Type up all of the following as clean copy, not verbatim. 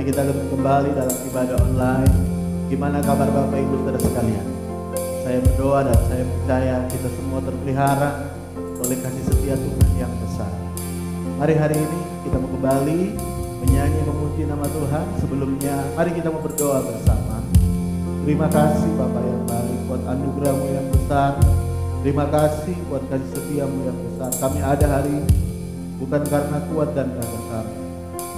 ini kita akan kembali dalam ibadah online. Gimana kabar Bapak Ibu Saudara sekalian? Saya berdoa dan saya percaya kita semua terpelihara oleh kasih setia Tuhan yang besar. Mari hari ini kita mau kembali menyanyi memuji nama Tuhan. Sebelumnya mari kita mau berdoa bersama. Terima kasih Bapak yang baik buat anugerah-Mu yang besar. Terima kasih buat kasih setia-Mu yang besar. Kami ada hari ini bukan karena kuat dan karena kami,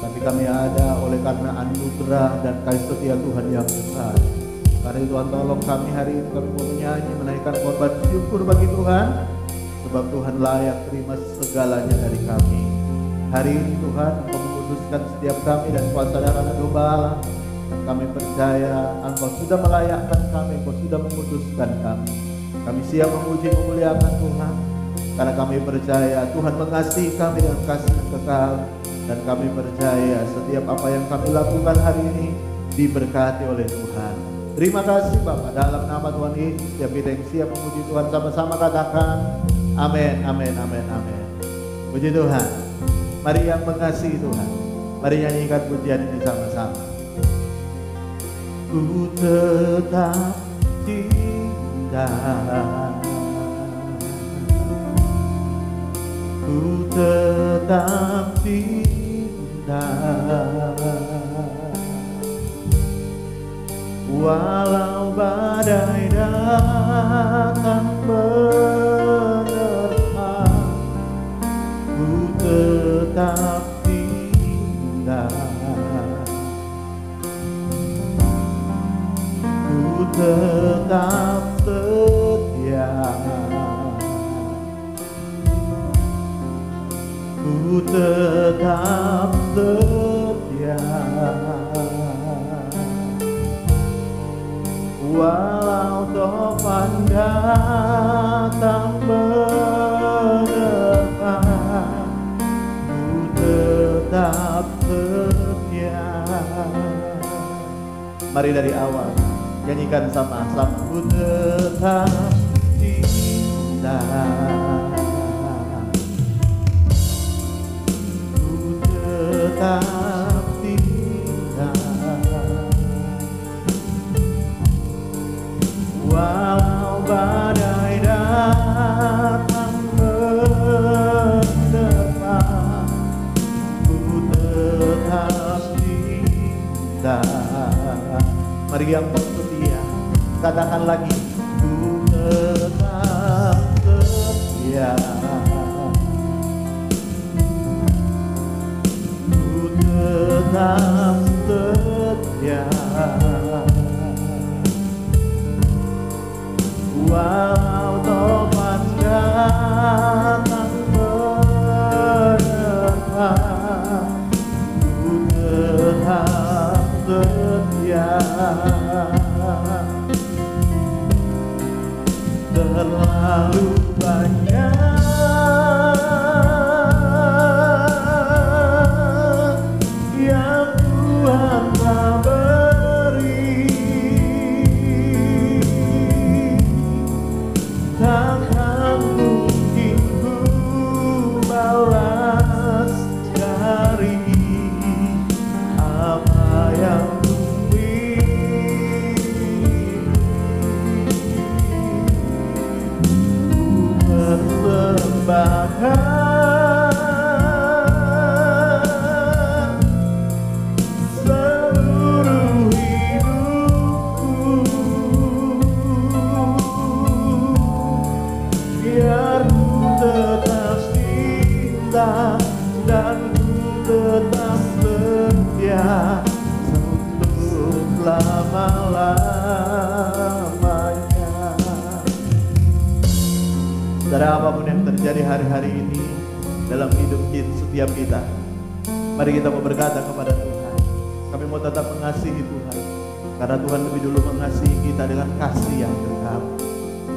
tapi kami ada oleh karena anugerah dan kasih setia Tuhan yang besar. Karena itu Tuhan tolong kami hari ini, kami mau menyanyi, menaikkan korban syukur bagi Tuhan, sebab Tuhan layak terima segalanya dari kami. Hari ini Tuhan Engkau menguduskan setiap kami dan kuasa darah domba Allah. Dan kami percaya Engkau sudah melayakkan kami, Engkau sudah menguduskan kami. Kami siap memuji memuliakan Tuhan, karena kami percaya Tuhan mengasihi kami dengan kasih yang kekal. Dan kami percaya setiap apa yang kami lakukan hari ini diberkati oleh Tuhan. Terima kasih Bapak, dalam nama Tuhan Yesus setiap kita yang siap memuji Tuhan sama-sama katakan amin, amin, amin, amin. Puji Tuhan. Mari yang mengasihi Tuhan, mari nyanyikan pujian ini sama-sama. Ku tetap cinta, ku tetap cinta, walau badai datang menerpa, ku tetap cinta, ku tetap setia, ku tetap setia, walau topan datang menerpa, ku tetap setia. Mari dari awal nyanyikan sama-sama. Ku tetap cinta, ku tetap cinta, walau badai datang menerpa, ku tetap cinta. Mari yang setia, katakan lagi. Ku tetap setia, ku tetap setia, walau topan datang menerpa, ku tetap setia. Terlalu banyak yang Tuhan telah beri, takkan mungkin ku balas dari apa yang ku persembahkan seluruh hidupku, biar ku tetap cinta dan ku tetap setia untuk selama-lamanya. Saudara, apapun yang terjadi hari-hari ini dalam hidup kita, setiap kita, mari kita mau berkata kepada Tuhan, kami mau tetap mengasihi Tuhan, karena Tuhan lebih dulu mengasihi kita dengan kasih yang kekal.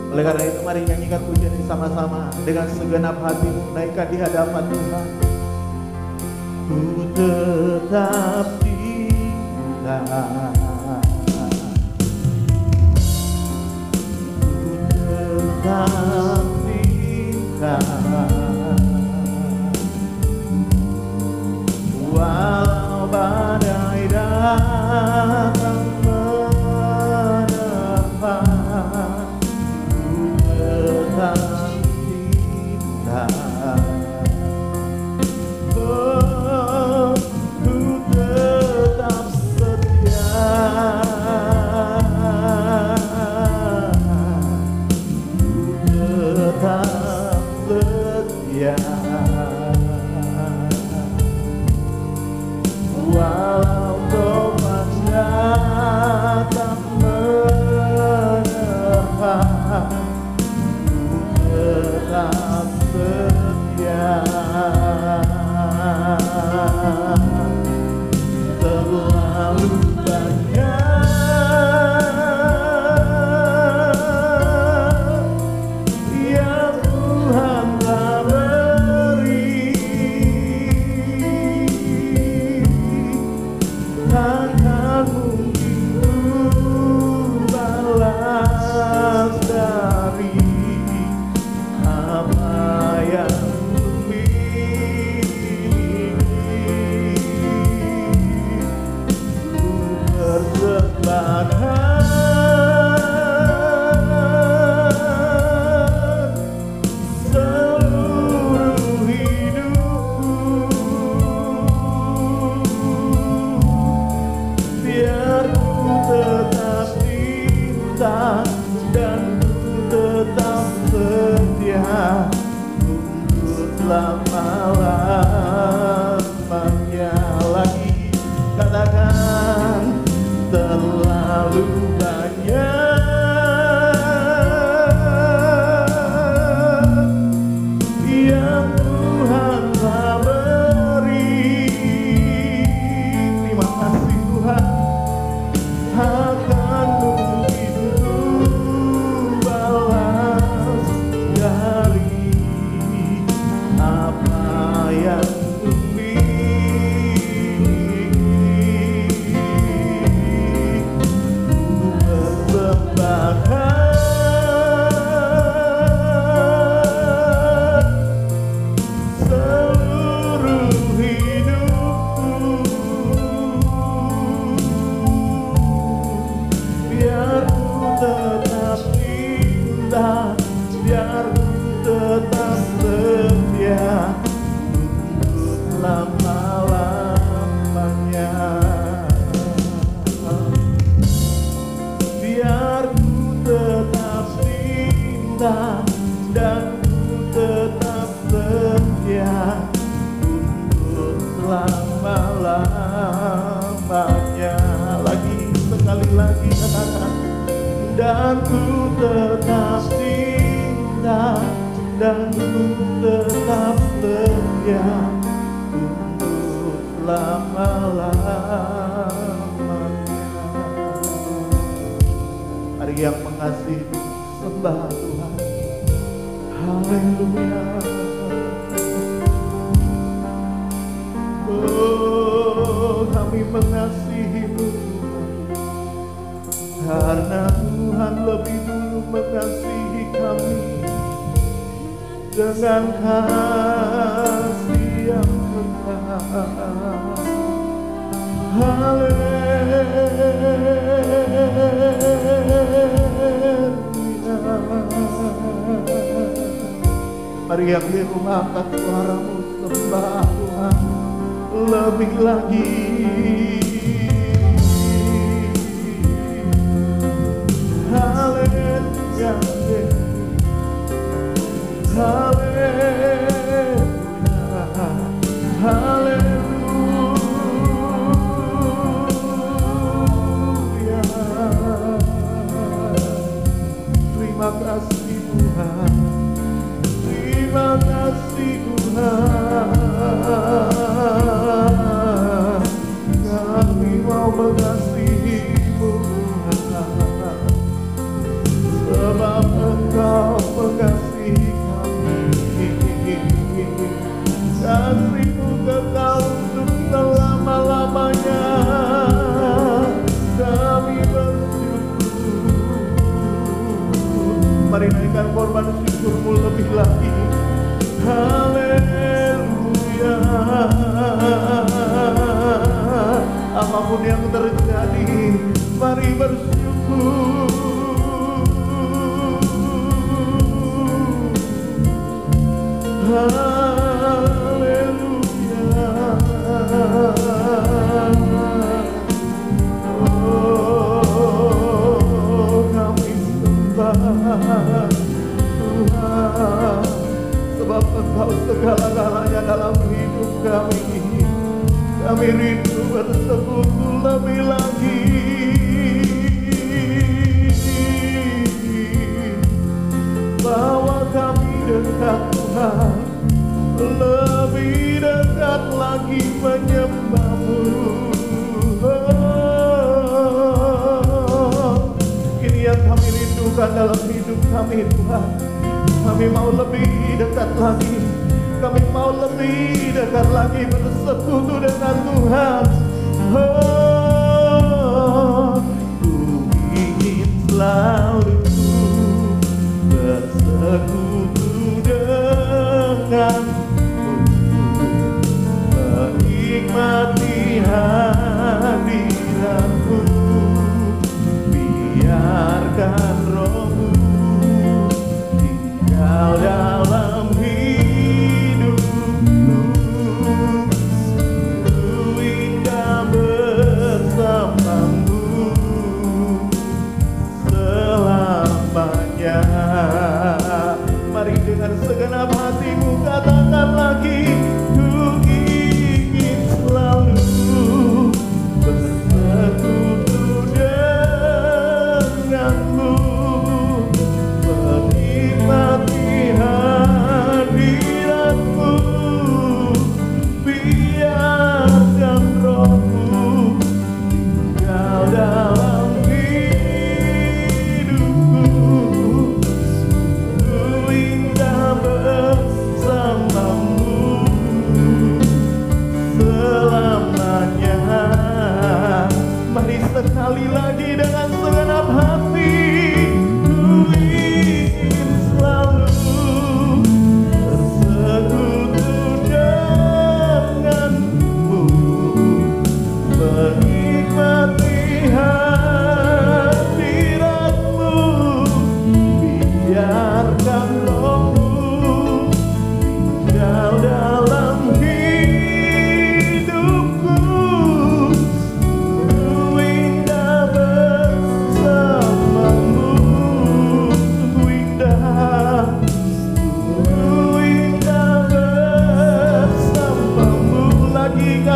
Oleh karena itu mari nyanyikan pujian ini sama-sama dengan segenap hatimu, naikkan di hadapan Tuhan. Ku tetap cinta, ku tetap cinta, walau badai datang cinta dan ku tetap setia untuk selama-lamanya. Lagi, sekali lagi katakan, dan ku tetap cinta dan ku tetap setia untuk selama-lamanya. Hari yang mengasihi, sembah Tuhan. Haleluya. Oh, kami mengasihi-Mu karena Tuhan lebih dulu mengasihi kami dengan kasih yang kekal. Haleluya. Mari yang di rumah angkat suaramu, sembah Tuhan lebih lagi. Haleluya, haleluya, haleluya. Terima kasih Tuhan, terima kasih Tuhan. Kami mau mengasihi-Mu sebab Engkau mengasihi kami. Kasih-Mu kekal untuk selama-lamanya. Kami bersyukur. Mari naikkan korban syukur-Mu lebih lagi. Haleluya. Apapun yang terjadi, mari bersyukur. Haleluya. Oh, kami sembah Tuhan, sebab Engkau segala-galanya dalam hidup kami. Kami rindu bersekutu lebih lagi. Bawa kami dekat Tuhan, lebih dekat lagi menyembah-Mu. Ini yang kami rindukan dalam hidup kami Tuhan. Kami mau lebih dekat lagi. Kami mau lebih dekat lagi bersekutu dengan Tuhan. Oh, ku ingin selalu bersekutu denganmu, menikmati hadirat-Mu. Biarkan Roh-Mu tinggal dalam hidupku. Ku indah bersama-Mu selamanya. Mari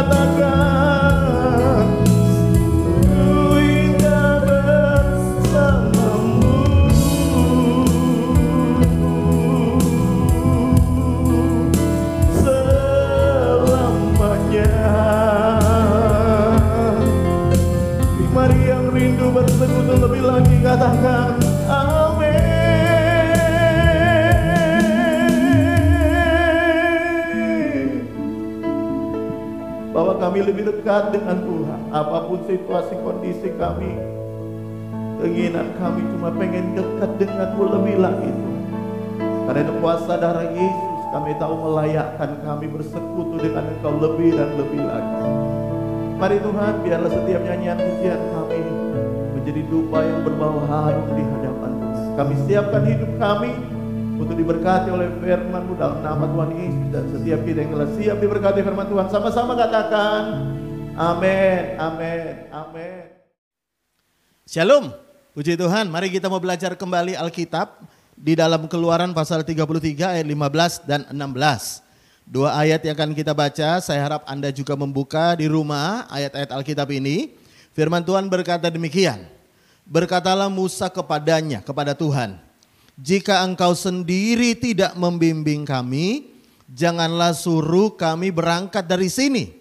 katakan sungguh indah bersamamu. Selamanya. Mari yang rindu bersekutu lebih lagi katakan amin. Bahwa kami lebih dekat dengan Tuhan. Apapun situasi kondisi kami, keinginan kami cuma pengen dekat denganmu lebih lagi Tuhan. Karena itu kuasa darah Yesus kami tahu melayakkan kami bersekutu dengan Engkau lebih dan lebih lagi. Mari Tuhan, biarlah setiap nyanyian pujian kami menjadi dupa yang berbau harum di hadapan Tuhan. Kami siapkan hidup kami untuk diberkati oleh firman-Mu dalam nama Tuhan Yesus. Dan setiap kita yang telah siap diberkati firman Tuhan, sama-sama katakan amin, amin, amin. Shalom, puji Tuhan. Mari kita mau belajar kembali Alkitab di dalam Keluaran pasal 33 ayat 15 dan 16. Dua ayat yang akan kita baca, saya harap Anda juga membuka di rumah ayat-ayat Alkitab ini. Firman Tuhan berkata demikian. Berkatalah Musa kepadanya, kepada Tuhan, jika engkau sendiri tidak membimbing kami, janganlah suruh kami berangkat dari sini.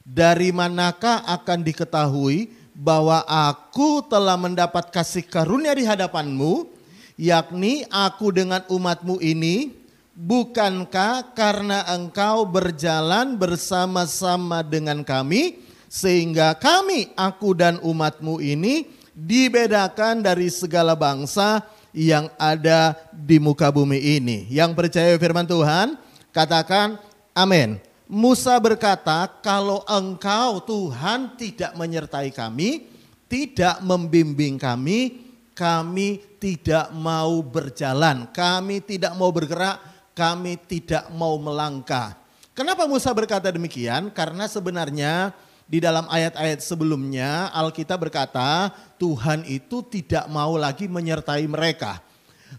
Dari manakah akan diketahui bahwa aku telah mendapat kasih karunia di hadapanmu, yakni aku dengan umatmu ini? Bukankah karena engkau berjalan bersama-sama dengan kami, sehingga kami, aku dan umatmu ini, dibedakan dari segala bangsa yang ada di muka bumi ini. Yang percaya firman Tuhan, katakan amin. Musa berkata, kalau engkau Tuhan tidak menyertai kami, tidak membimbing kami, kami tidak mau berjalan, kami tidak mau bergerak, kami tidak mau melangkah. Kenapa Musa berkata demikian? Karena sebenarnya di dalam ayat-ayat sebelumnya Alkitab berkata Tuhan itu tidak mau lagi menyertai mereka.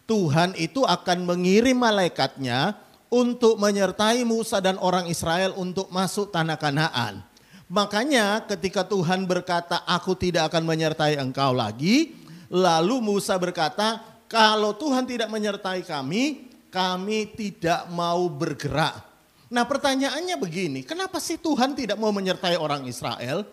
Tuhan itu akan mengirim malaikatnya untuk menyertai Musa dan orang Israel untuk masuk tanah Kanaan. Makanya ketika Tuhan berkata aku tidak akan menyertai engkau lagi, lalu Musa berkata kalau Tuhan tidak menyertai kami, kami tidak mau bergerak. Nah pertanyaannya begini, kenapa sih Tuhan tidak mau menyertai orang Israel?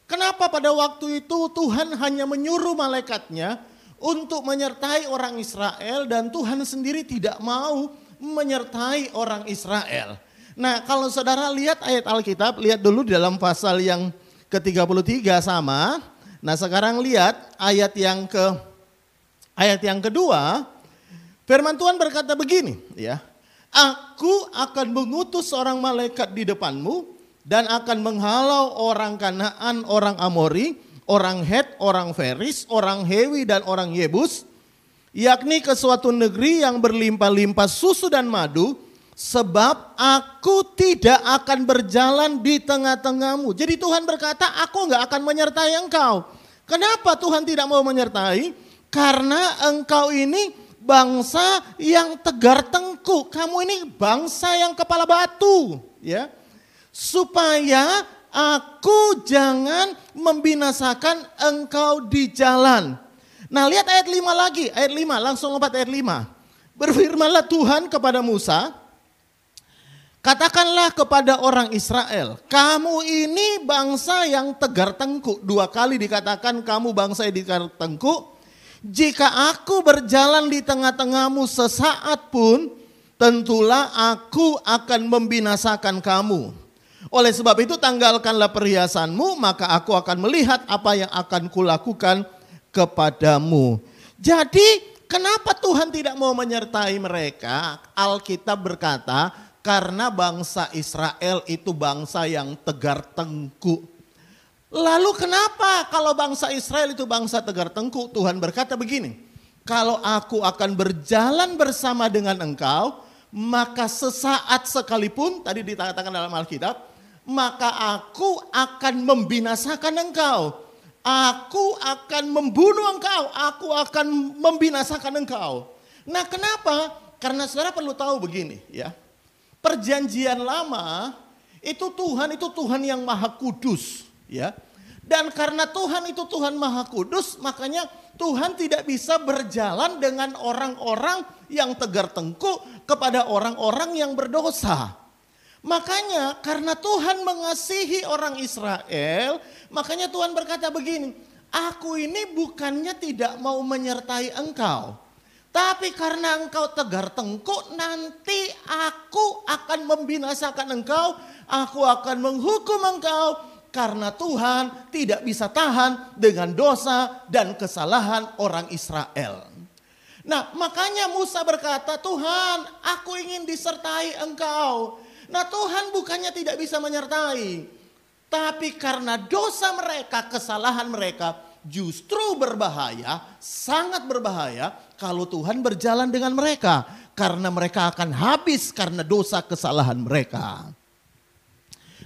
Kenapa pada waktu itu Tuhan hanya menyuruh malaikatnya untuk menyertai orang Israel dan Tuhan sendiri tidak mau menyertai orang Israel? Nah kalau saudara lihat ayat Alkitab, lihat dulu di dalam pasal yang ke-33 sama. Nah sekarang lihat ayat yang kedua. Firman Tuhan berkata begini, ya. Aku akan mengutus seorang malaikat di depanmu dan akan menghalau orang Kanaan, orang Amori, orang Het, orang Feris, orang Hewi dan orang Yebus, yakni ke suatu negeri yang berlimpah-limpah susu dan madu, sebab aku tidak akan berjalan di tengah-tengahmu. Jadi Tuhan berkata, aku enggak akan menyertai engkau. Kenapa Tuhan tidak mau menyertai? Karena engkau ini bangsa yang tegar tengkuk, kamu ini bangsa yang kepala batu, ya. Supaya aku jangan membinasakan engkau di jalan. Nah, lihat ayat 5 lagi, ayat 5, langsung lompat ayat 5. Berfirmanlah Tuhan kepada Musa, katakanlah kepada orang Israel, kamu ini bangsa yang tegar tengkuk. 2 kali dikatakan kamu bangsa yang tegar tengkuk. Jika aku berjalan di tengah-tengahmu sesaat pun, tentulah aku akan membinasakan kamu. Oleh sebab itu tanggalkanlah perhiasanmu, maka aku akan melihat apa yang akan kulakukan kepadamu. Jadi kenapa Tuhan tidak mau menyertai mereka? Alkitab berkata karena bangsa Israel itu bangsa yang tegar tengkuk. Lalu kenapa kalau bangsa Israel itu bangsa tegar tengkuk? Tuhan berkata begini, kalau aku akan berjalan bersama dengan engkau, maka sesaat sekalipun, tadi dikatakan dalam Alkitab, maka aku akan membinasakan engkau. Aku akan membunuh engkau, aku akan membinasakan engkau. Nah kenapa? Karena saudara perlu tahu begini ya, perjanjian lama Itu Tuhan yang Maha Kudus, ya. Dan karena Tuhan itu Tuhan Maha Kudus, makanya Tuhan tidak bisa berjalan dengan orang-orang yang tegar tengkuk kepada orang-orang yang berdosa. Makanya karena Tuhan mengasihi orang Israel, makanya Tuhan berkata begini, aku ini bukannya tidak mau menyertai engkau, tapi karena engkau tegar tengkuk, nanti aku akan membinasakan engkau, aku akan menghukum engkau. Karena Tuhan tidak bisa tahan dengan dosa dan kesalahan orang Israel. Nah, makanya Musa berkata, Tuhan, aku ingin disertai engkau. Nah, Tuhan bukannya tidak bisa menyertai, tapi karena dosa mereka, kesalahan mereka justru berbahaya, sangat berbahaya kalau Tuhan berjalan dengan mereka. Karena mereka akan habis karena dosa kesalahan mereka.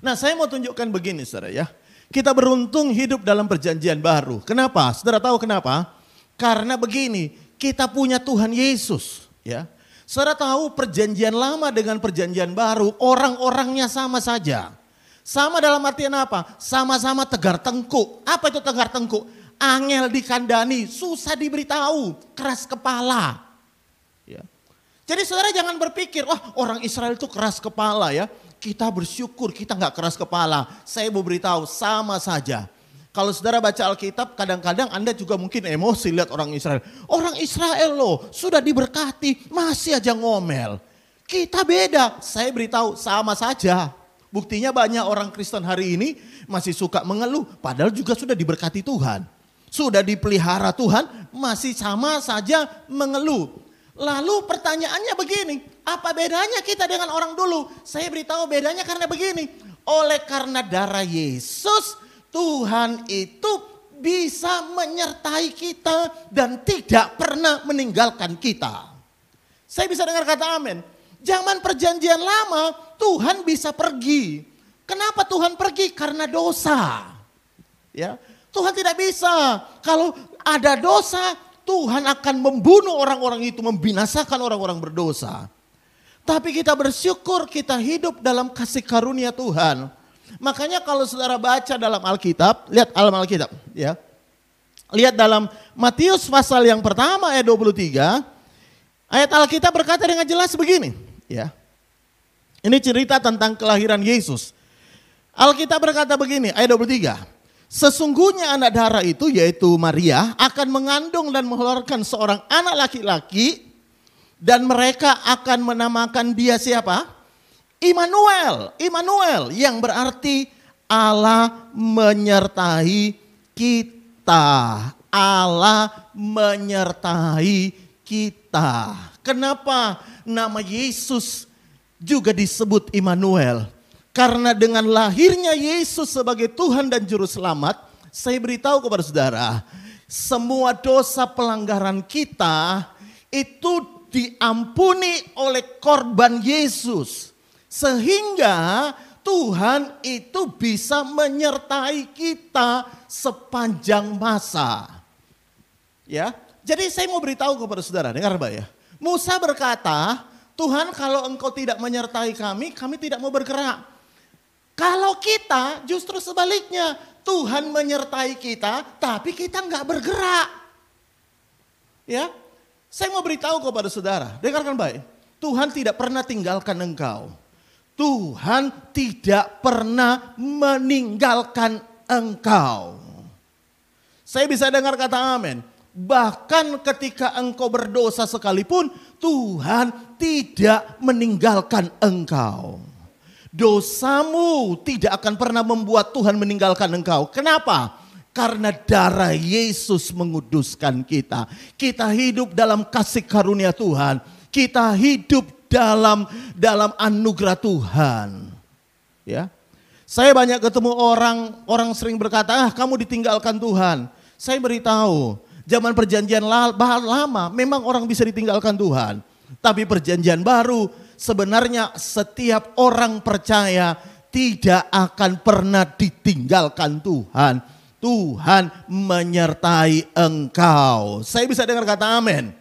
Nah, saya mau tunjukkan begini saudara ya. Kita beruntung hidup dalam perjanjian baru. Kenapa? Saudara tahu kenapa? Karena begini, kita punya Tuhan Yesus, ya. Saudara tahu perjanjian lama dengan perjanjian baru, orang-orangnya sama saja. Sama dalam artian apa? Sama-sama tegar tengkuk. Apa itu tegar tengkuk? Angel dikandani, susah diberitahu, keras kepala. Ya. Jadi saudara jangan berpikir, wah orang Israel itu keras kepala ya. Kita bersyukur kita nggak keras kepala. Saya mau beritahu sama saja. Kalau saudara baca Alkitab kadang-kadang Anda juga mungkin emosi lihat orang Israel. Orang Israel loh sudah diberkati masih aja ngomel. Kita beda, saya beritahu sama saja. Buktinya banyak orang Kristen hari ini masih suka mengeluh. Padahal juga sudah diberkati Tuhan. Sudah dipelihara Tuhan masih sama saja mengeluh. Lalu pertanyaannya begini, apa bedanya kita dengan orang dulu? Saya beritahu bedanya karena begini. Oleh karena darah Yesus, Tuhan itu bisa menyertai kita dan tidak pernah meninggalkan kita. Saya bisa dengar kata amin. Zaman perjanjian lama, Tuhan bisa pergi. Kenapa Tuhan pergi? Karena dosa. Ya, Tuhan tidak bisa. Kalau ada dosa, Tuhan akan membunuh orang-orang itu, membinasakan orang-orang berdosa. Tapi kita bersyukur kita hidup dalam kasih karunia Tuhan. Makanya kalau saudara baca dalam Alkitab, lihat dalam Alkitab ya. Lihat dalam Matius pasal yang pertama ayat 23. Ayat Alkitab berkata dengan jelas begini ya. Ini cerita tentang kelahiran Yesus. Alkitab berkata begini ayat 23. Sesungguhnya anak darah itu yaitu Maria akan mengandung dan mengeluarkan seorang anak laki-laki dan mereka akan menamakan dia siapa? Immanuel. Immanuel yang berarti Allah menyertai kita. Allah menyertai kita. Kenapa nama Yesus juga disebut Immanuel? Karena dengan lahirnya Yesus sebagai Tuhan dan Juru Selamat, saya beritahu kepada saudara, semua dosa pelanggaran kita itu diampuni oleh korban Yesus. Sehingga Tuhan itu bisa menyertai kita sepanjang masa. Ya, jadi saya mau beritahu kepada saudara, dengar Pak ya. Musa berkata, Tuhan kalau engkau tidak menyertai kami, kami tidak mau bergerak. Kalau kita justru sebaliknya, Tuhan menyertai kita, tapi kita nggak bergerak. Ya, saya mau beritahu kepada saudara, dengarkan baik. Tuhan tidak pernah tinggalkan engkau. Tuhan tidak pernah meninggalkan engkau. Saya bisa dengar kata amin. Bahkan ketika engkau berdosa sekalipun, Tuhan tidak meninggalkan engkau. Dosamu tidak akan pernah membuat Tuhan meninggalkan engkau. Kenapa? Karena darah Yesus menguduskan kita. Kita hidup dalam kasih karunia Tuhan. Kita hidup dalam anugerah Tuhan. Ya. Saya banyak ketemu orang sering berkata, kamu ditinggalkan Tuhan. Saya beritahu, zaman perjanjian lama memang orang bisa ditinggalkan Tuhan. Tapi perjanjian baru, sebenarnya setiap orang percaya tidak akan pernah ditinggalkan Tuhan. Tuhan menyertai engkau. Saya bisa dengar kata amin.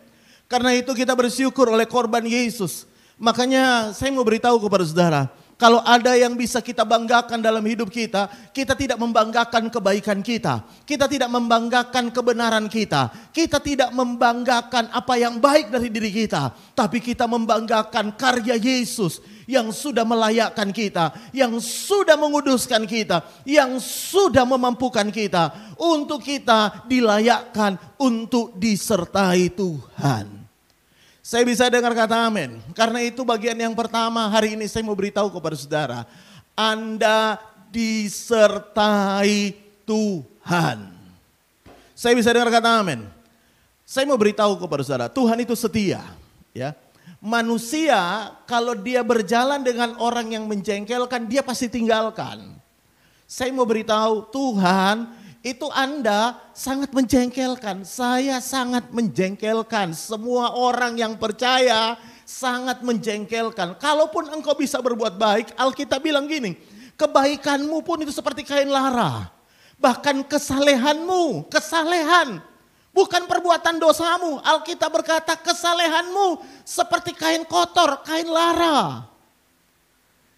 Karena itu kita bersyukur oleh korban Yesus. Makanya saya mau beritahu kepada saudara, Kalau ada yang bisa kita banggakan dalam hidup kita, kita tidak membanggakan kebaikan kita. Kita tidak membanggakan kebenaran kita. Kita tidak membanggakan apa yang baik dari diri kita. Tapi kita membanggakan karya Yesus yang sudah melayakkan kita, yang sudah menguduskan kita, yang sudah memampukan kita untuk kita dilayakkan untuk disertai Tuhan. Saya bisa dengar kata amin. Karena itu bagian yang pertama hari ini saya mau beritahu kepada saudara. Anda disertai Tuhan. Saya bisa dengar kata amin. Saya mau beritahu kepada saudara, Tuhan itu setia. Ya. Manusia kalau dia berjalan dengan orang yang menjengkelkan, dia pasti tinggalkan. Saya mau beritahu Tuhan itu Anda sangat menjengkelkan, saya sangat menjengkelkan, semua orang yang percaya sangat menjengkelkan. Kalaupun engkau bisa berbuat baik, Alkitab bilang gini, kebaikanmu pun itu seperti kain lara. Bahkan kesalehanmu, kesalehan, bukan perbuatan dosamu. Alkitab berkata kesalehanmu seperti kain kotor, kain lara.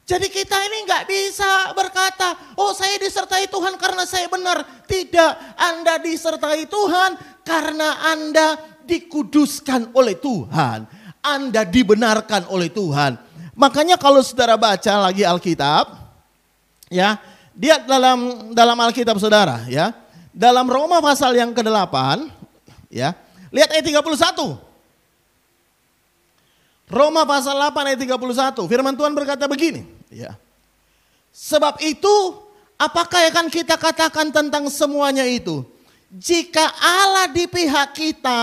Jadi kita ini nggak bisa berkata, oh saya disertai Tuhan karena saya benar. Tidak, Anda disertai Tuhan karena Anda dikuduskan oleh Tuhan. Anda dibenarkan oleh Tuhan. Makanya kalau saudara baca lagi Alkitab, ya, dia dalam Alkitab saudara, ya, dalam Roma pasal yang ke-8, ya, lihat ayat 31. Roma pasal 8 ayat 31, firman Tuhan berkata begini, ya. Sebab itu, apakah akan kita katakan tentang semuanya itu? Jika Allah di pihak kita,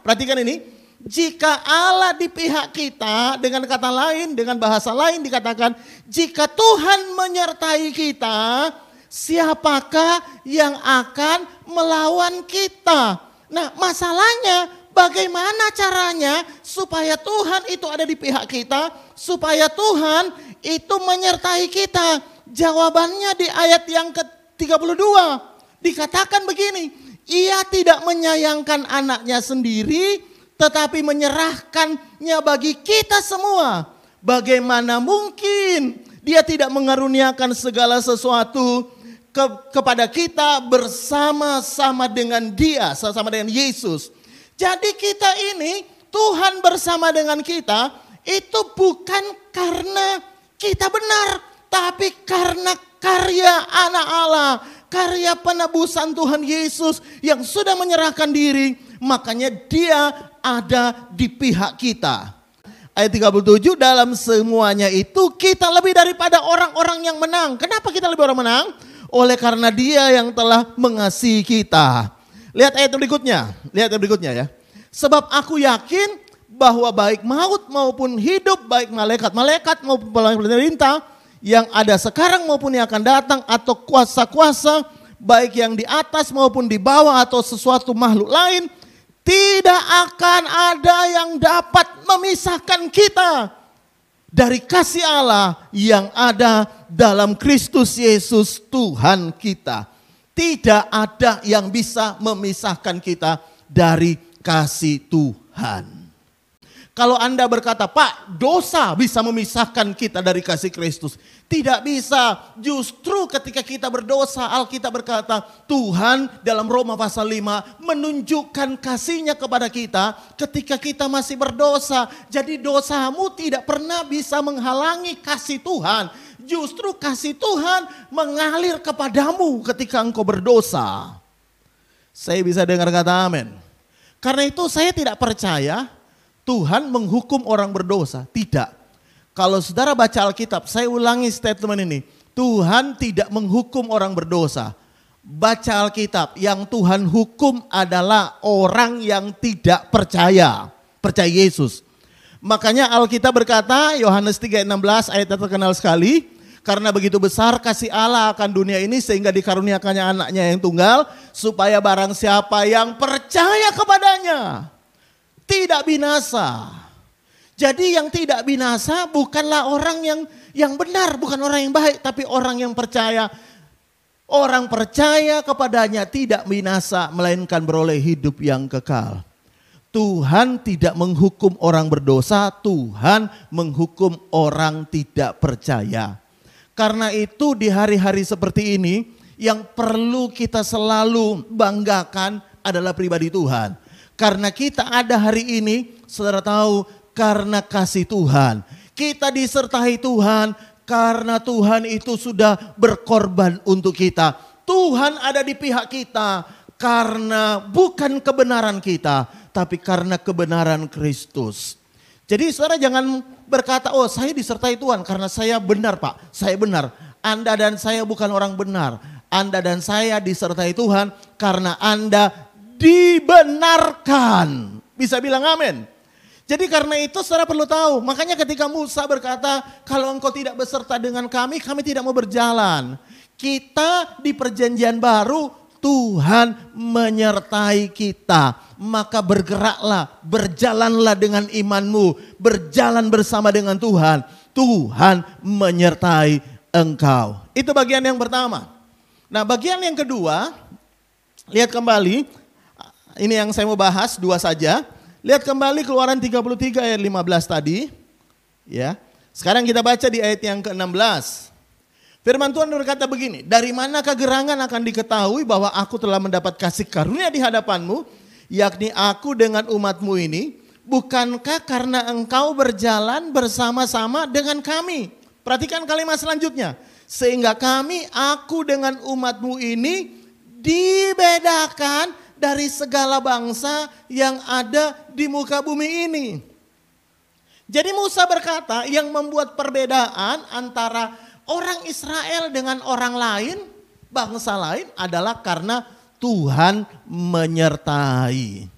perhatikan ini, jika Allah di pihak kita, dengan kata lain, dengan bahasa lain dikatakan, jika Tuhan menyertai kita, siapakah yang akan melawan kita? Nah, masalahnya bagaimana caranya supaya Tuhan itu ada di pihak kita, supaya Tuhan itu menyertai kita? Jawabannya di ayat yang ke-32. Dikatakan begini, Ia tidak menyayangkan anaknya sendiri, tetapi menyerahkannya bagi kita semua. Bagaimana mungkin Dia tidak mengaruniakan segala sesuatu kepada kita bersama-sama dengan Dia, sama dengan Yesus. Jadi kita ini, Tuhan bersama dengan kita, itu bukan karena kita benar, tapi karena karya anak Allah, karya penebusan Tuhan Yesus yang sudah menyerahkan diri, makanya Dia ada di pihak kita. Ayat 37, dalam semuanya itu kita lebih daripada orang-orang yang menang. Kenapa kita lebih orang menang? Oleh karena Dia yang telah mengasihi kita. Lihat ayat berikutnya ya. Sebab aku yakin bahwa baik maut maupun hidup, baik malaikat-malaikat maupun pemerintah yang ada sekarang maupun yang akan datang, atau kuasa-kuasa baik yang di atas maupun di bawah atau sesuatu makhluk lain, tidak akan ada yang dapat memisahkan kita dari kasih Allah yang ada dalam Kristus Yesus Tuhan kita. Tidak ada yang bisa memisahkan kita dari kasih Tuhan. Kalau Anda berkata, Pak, dosa bisa memisahkan kita dari kasih Kristus. Tidak bisa. Justru ketika kita berdosa, Alkitab berkata, Tuhan dalam Roma pasal 5 menunjukkan kasih-Nya kepada kita ketika kita masih berdosa. Jadi dosamu tidak pernah bisa menghalangi kasih Tuhan. Justru kasih Tuhan mengalir kepadamu ketika engkau berdosa. Saya bisa dengar kata amin. Karena itu saya tidak percaya Tuhan menghukum orang berdosa. Tidak. Kalau saudara baca Alkitab, saya ulangi statement ini. Tuhan tidak menghukum orang berdosa. Baca Alkitab, yang Tuhan hukum adalah orang yang tidak percaya. Percaya Yesus. Makanya Alkitab berkata, Yohanes 3:16 ayat terkenal sekali. Karena begitu besar kasih Allah akan dunia ini sehingga dikaruniakannya anaknya yang tunggal, supaya barang siapa yang percaya kepadanya tidak binasa. Jadi yang tidak binasa bukanlah orang yang benar, bukan orang yang baik, tapi orang yang percaya. Orang percaya kepadanya tidak binasa, melainkan beroleh hidup yang kekal. Tuhan tidak menghukum orang berdosa, Tuhan menghukum orang tidak percaya. Karena itu di hari-hari seperti ini yang perlu kita selalu banggakan adalah pribadi Tuhan. Karena kita ada hari ini, saudara tahu, karena kasih Tuhan. Kita disertai Tuhan karena Tuhan itu sudah berkorban untuk kita. Tuhan ada di pihak kita karena bukan kebenaran kita, tapi karena kebenaran Kristus. Jadi saudara jangan berkata, oh saya disertai Tuhan karena saya benar Pak, saya benar. Anda dan saya bukan orang benar. Anda dan saya disertai Tuhan karena Anda dibenarkan. Bisa bilang amin. Jadi karena itu saudara perlu tahu, makanya ketika Musa berkata, kalau engkau tidak beserta dengan kami tidak mau berjalan. Kita di perjanjian baru, Tuhan menyertai kita, maka bergeraklah, berjalanlah dengan imanmu, berjalan bersama dengan Tuhan. Tuhan menyertai engkau. Itu bagian yang pertama. Nah bagian yang kedua, lihat kembali, ini yang saya mau bahas dua saja. Lihat kembali Keluaran 33 ayat 15 tadi. Ya. Sekarang kita baca di ayat yang ke-16. Firman Tuhan berkata begini, dari manakah gerangan akan diketahui bahwa aku telah mendapat kasih karunia di hadapanmu, yakni aku dengan umatmu ini, bukankah karena engkau berjalan bersama-sama dengan kami? Perhatikan kalimat selanjutnya, sehingga kami, aku dengan umatmu ini dibedakan dari segala bangsa yang ada di muka bumi ini. Jadi Musa berkata yang membuat perbedaan antara orang Israel dengan orang lain, bangsa lain adalah karena Tuhan menyertai.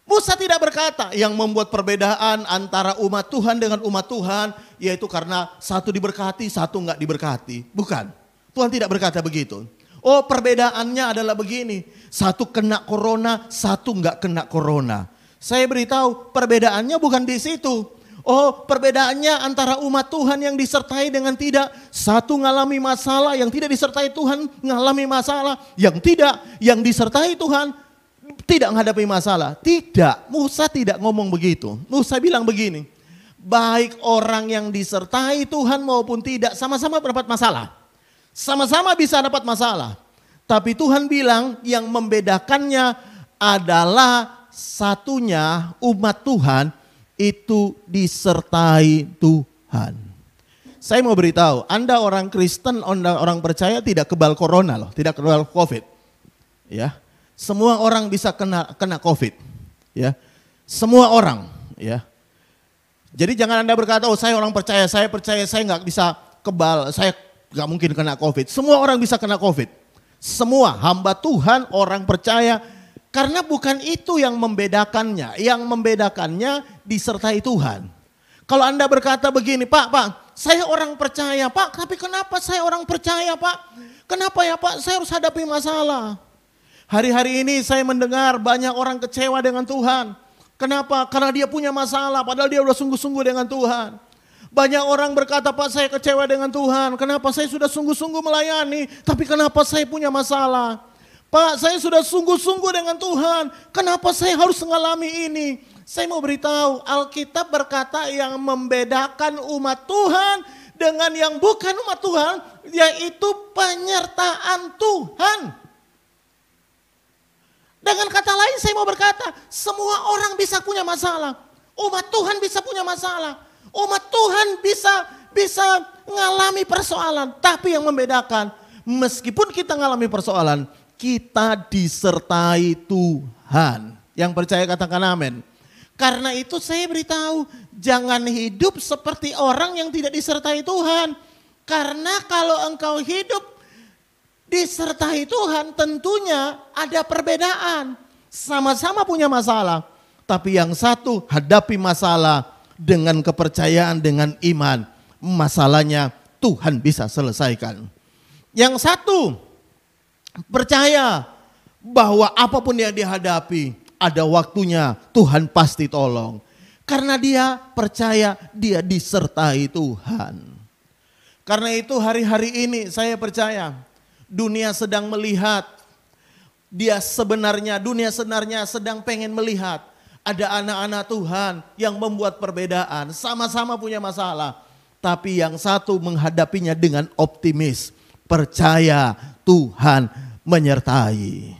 Musa tidak berkata yang membuat perbedaan antara umat Tuhan dengan umat Tuhan, yaitu karena satu diberkati, satu enggak diberkati. Bukan, Tuhan tidak berkata begitu. Oh perbedaannya adalah begini, satu kena corona, satu enggak kena corona. Saya beritahu perbedaannya bukan di situ. Oh perbedaannya antara umat Tuhan yang disertai dengan tidak. Satu ngalami masalah, yang tidak disertai Tuhan ngalami masalah. Yang tidak, yang disertai Tuhan tidak menghadapi masalah. Tidak, Musa tidak ngomong begitu. Musa bilang begini, baik orang yang disertai Tuhan maupun tidak sama-sama mendapat masalah. Sama-sama bisa dapat masalah. Tapi Tuhan bilang yang membedakannya adalah satunya umat Tuhan itu disertai Tuhan. Saya mau beritahu, Anda orang Kristen, Anda orang percaya tidak kebal corona loh, tidak kebal COVID. Ya, semua orang bisa kena COVID. Ya, semua orang. Ya, jadi jangan Anda berkata, oh saya orang percaya, saya nggak bisa kebal, saya nggak mungkin kena COVID. Semua orang bisa kena COVID. Semua hamba Tuhan, orang percaya. Karena bukan itu yang membedakannya. Yang membedakannya disertai Tuhan. Kalau Anda berkata begini, Pak, saya orang percaya, Pak. Tapi kenapa saya orang percaya, Pak? Kenapa ya, Pak? Saya harus hadapi masalah. Hari-hari ini saya mendengar banyak orang kecewa dengan Tuhan. Kenapa? Karena dia punya masalah, padahal dia udah sungguh-sungguh dengan Tuhan. Banyak orang berkata, Pak saya kecewa dengan Tuhan. Kenapa saya sudah sungguh-sungguh melayani, tapi kenapa saya punya masalah? Pak, saya sudah sungguh-sungguh dengan Tuhan. Kenapa saya harus mengalami ini? Saya mau beritahu, Alkitab berkata yang membedakan umat Tuhan dengan yang bukan umat Tuhan, yaitu penyertaan Tuhan. Dengan kata lain saya mau berkata, semua orang bisa punya masalah. Umat Tuhan bisa punya masalah. Umat Tuhan bisa mengalami persoalan. Tapi yang membedakan, meskipun kita mengalami persoalan, kita disertai Tuhan. Yang percaya katakan amin. Karena itu saya beritahu, jangan hidup seperti orang yang tidak disertai Tuhan. Karena kalau engkau hidup disertai Tuhan, tentunya ada perbedaan. Sama-sama punya masalah. Tapi yang satu hadapi masalah dengan kepercayaan, dengan iman. Masalahnya Tuhan bisa selesaikan. Yang satu percaya bahwa apapun yang dihadapi ada waktunya Tuhan pasti tolong. Karena dia percaya dia disertai Tuhan. Karena itu hari-hari ini saya percaya dunia sedang melihat. Dunia sebenarnya sedang pengen melihat Ada anak-anak Tuhan yang membuat perbedaan, sama-sama punya masalah. Tapi yang satu menghadapinya dengan optimis, percaya Tuhan menyertai.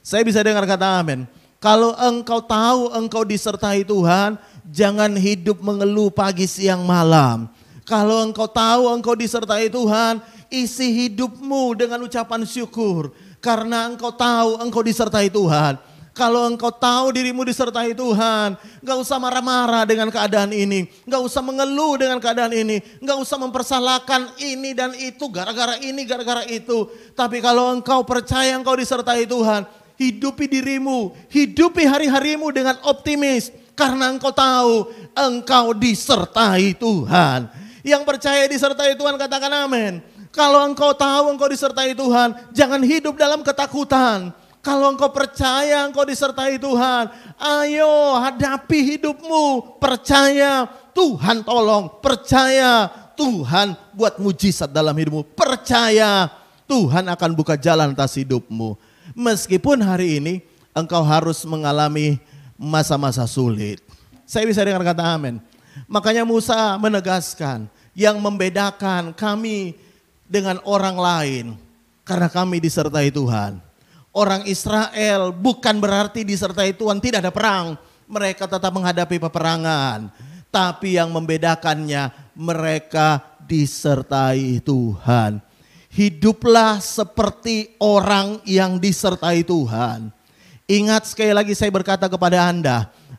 Saya bisa dengar kata amin. Kalau engkau tahu engkau disertai Tuhan, jangan hidup mengeluh pagi siang malam. Kalau engkau tahu engkau disertai Tuhan, isi hidupmu dengan ucapan syukur. Karena engkau tahu engkau disertai Tuhan. Kalau engkau tahu dirimu disertai Tuhan, gak usah marah-marah dengan keadaan ini. Gak usah mengeluh dengan keadaan ini. Gak usah mempersalahkan ini dan itu, gara-gara ini, gara-gara itu. Tapi kalau engkau percaya engkau disertai Tuhan, hidupi dirimu, hidupi hari-harimu dengan optimis. Karena engkau tahu engkau disertai Tuhan. Yang percaya disertai Tuhan katakan amin. Kalau engkau tahu engkau disertai Tuhan, jangan hidup dalam ketakutan. Kalau engkau percaya engkau disertai Tuhan, ayo hadapi hidupmu. Percaya Tuhan tolong, percaya Tuhan buat mujizat dalam hidupmu. Percaya Tuhan akan buka jalan atas hidupmu. Meskipun hari ini engkau harus mengalami masa-masa sulit. Saya bisa dengar kata amin. Makanya Musa menegaskan yang membedakan kami dengan orang lain karena kami disertai Tuhan. Orang Israel bukan berarti disertai Tuhan tidak ada perang. Mereka tetap menghadapi peperangan. Tapi yang membedakannya mereka disertai Tuhan. Hiduplah seperti orang yang disertai Tuhan. Ingat sekali lagi saya berkata kepada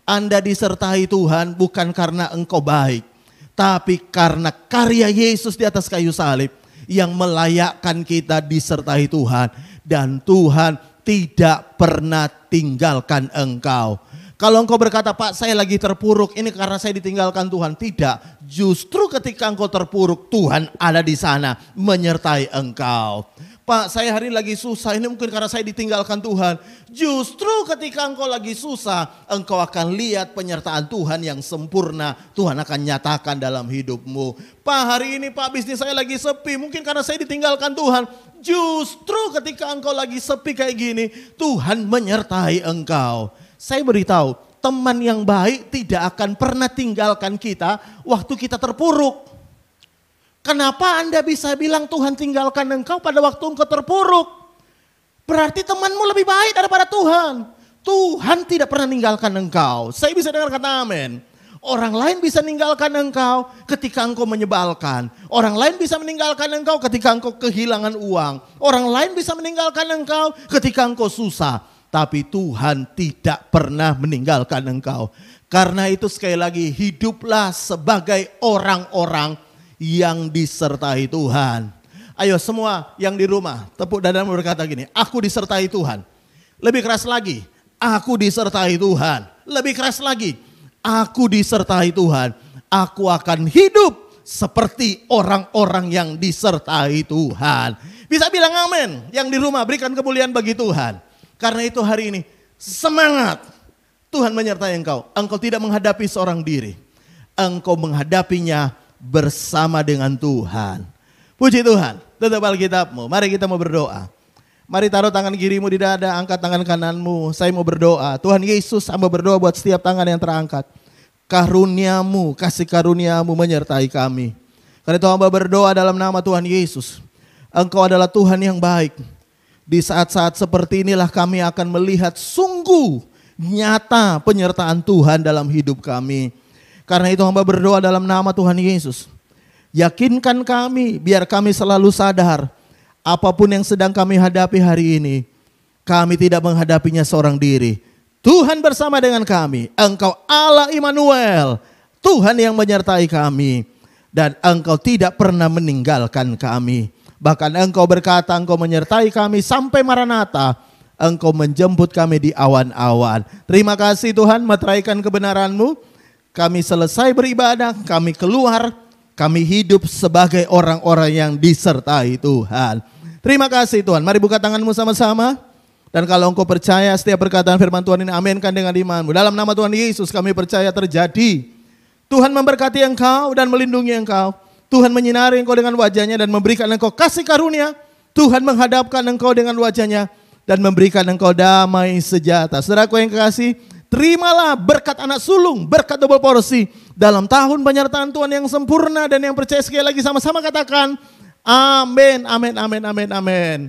Anda disertai Tuhan bukan karena engkau baik. Tapi karena karya Yesus di atas kayu salib yang melayakkan kita disertai Tuhan. Dan Tuhan tidak pernah tinggalkan engkau. Kalau engkau berkata, Pak saya lagi terpuruk, ini karena saya ditinggalkan Tuhan. Tidak, justru ketika engkau terpuruk Tuhan ada di sana menyertai engkau. Pak saya hari ini lagi susah, ini mungkin karena saya ditinggalkan Tuhan. Justru ketika engkau lagi susah, engkau akan lihat penyertaan Tuhan yang sempurna. Tuhan akan nyatakan dalam hidupmu. Pak hari ini Pak bisnis saya lagi sepi, mungkin karena saya ditinggalkan Tuhan. Justru ketika engkau lagi sepi kayak gini, Tuhan menyertai engkau. Saya beritahu, teman yang baik tidak akan pernah tinggalkan kita waktu kita terpuruk. Kenapa Anda bisa bilang Tuhan tinggalkan engkau pada waktu engkau terpuruk? Berarti temanmu lebih baik daripada Tuhan. Tuhan tidak pernah meninggalkan engkau. Saya bisa dengar kata amin. Orang lain bisa meninggalkan engkau ketika engkau menyebalkan. Orang lain bisa meninggalkan engkau ketika engkau kehilangan uang. Orang lain bisa meninggalkan engkau ketika engkau susah. Tapi Tuhan tidak pernah meninggalkan engkau. Karena itu sekali lagi hiduplah sebagai orang-orang yang disertai Tuhan. Ayo semua yang di rumah tepuk dadamu berkata gini, aku disertai Tuhan. Lebih keras lagi, aku disertai Tuhan. Lebih keras lagi, aku disertai Tuhan. Aku akan hidup seperti orang-orang yang disertai Tuhan. Bisa bilang amin. Yang di rumah berikan kemuliaan bagi Tuhan. Karena itu hari ini semangat. Tuhan menyertai engkau. Engkau tidak menghadapi seorang diri. Engkau menghadapinya bersama dengan Tuhan. Puji Tuhan. Tutup Alkitabmu. Mari kita mau berdoa. Mari taruh tangan kirimu di dada, angkat tangan kananmu. Saya mau berdoa. Tuhan Yesus, hamba berdoa buat setiap tangan yang terangkat. Karuniamu, kasih karuniamu menyertai kami. Karena itu hamba berdoa dalam nama Tuhan Yesus. Engkau adalah Tuhan yang baik. Di saat-saat seperti inilah kami akan melihat sungguh nyata penyertaan Tuhan dalam hidup kami. Karena itu hamba berdoa dalam nama Tuhan Yesus. Yakinkan kami biar kami selalu sadar apapun yang sedang kami hadapi hari ini, kami tidak menghadapinya seorang diri. Tuhan bersama dengan kami. Engkau Allah Immanuel, Tuhan yang menyertai kami. Dan engkau tidak pernah meninggalkan kami. Bahkan engkau berkata engkau menyertai kami sampai Maranatha. Engkau menjemput kami di awan-awan. Terima kasih Tuhan, meteraikan kebenaran-Mu. Kami selesai beribadah, kami keluar, kami hidup sebagai orang-orang yang disertai Tuhan. Terima kasih Tuhan. Mari buka tanganmu sama-sama. Dan kalau engkau percaya setiap perkataan firman Tuhan ini, aminkan dengan imanmu. Dalam nama Tuhan Yesus kami percaya terjadi. Tuhan memberkati engkau dan melindungi engkau. Tuhan menyinari engkau dengan wajahnya dan memberikan engkau kasih karunia. Tuhan menghadapkan engkau dengan wajahnya dan memberikan engkau damai sejahtera. Saudaraku yang kekasih, terimalah berkat anak sulung, berkat double porsi dalam tahun penyertaan Tuhan yang sempurna. Dan yang percaya sekali lagi sama-sama katakan amin, amin, amin, amin, amin.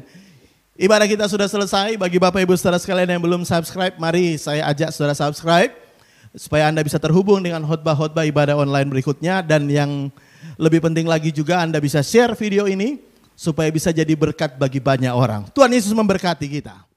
Ibadah kita sudah selesai. Bagi Bapak Ibu Saudara sekalian yang belum subscribe, mari saya ajak saudara subscribe supaya Anda bisa terhubung dengan khotbah-khotbah ibadah online berikutnya. Dan yang lebih penting lagi juga Anda bisa share video ini supaya bisa jadi berkat bagi banyak orang. Tuhan Yesus memberkati kita.